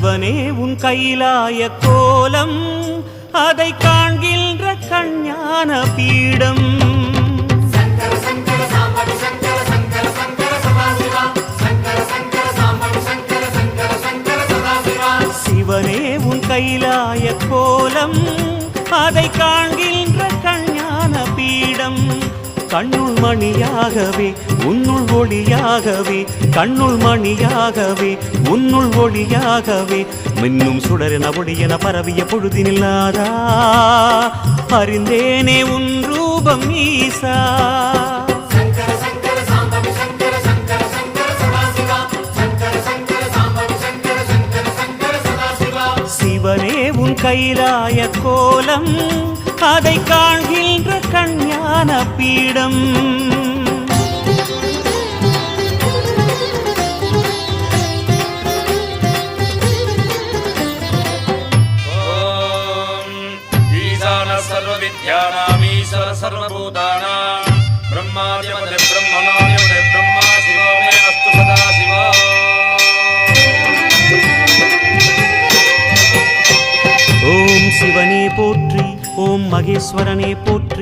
சிவனே உன் கைலாய கோலம் அதை காண்கின்ற கஞ்ஞான பீடம் சிவனே உன் கைலாய கோலம் அதை காண்கின்ற கஞ்ஞான பீடம் கண்ணுள் மணியாகவே உன்னுள் ஒளியாகவே கண்ணுள் மணியாகவே உன்னுள் ஒளியாகவே மின்னும் சுடரென ஒளியென பரவிய பொழுதினில்லாதா அறிந்தேனே உன் ரூபம் ஈசா சிவனே உன் கைலாய கோலம் அதை காண்கின்ற கஞ்ஞான பீடம் ஈசான சர்வ வித்யானாமீஸ்வர சர்வபூதானாம் பிரம்மாதிபதி பிரம்மணாதிபதி பிரம்மா சிவோ மே அஸ்து சதா சிவா. ஓம் சிவனே போற்றி ஓம் மகேஸ்வரனே போற்றி.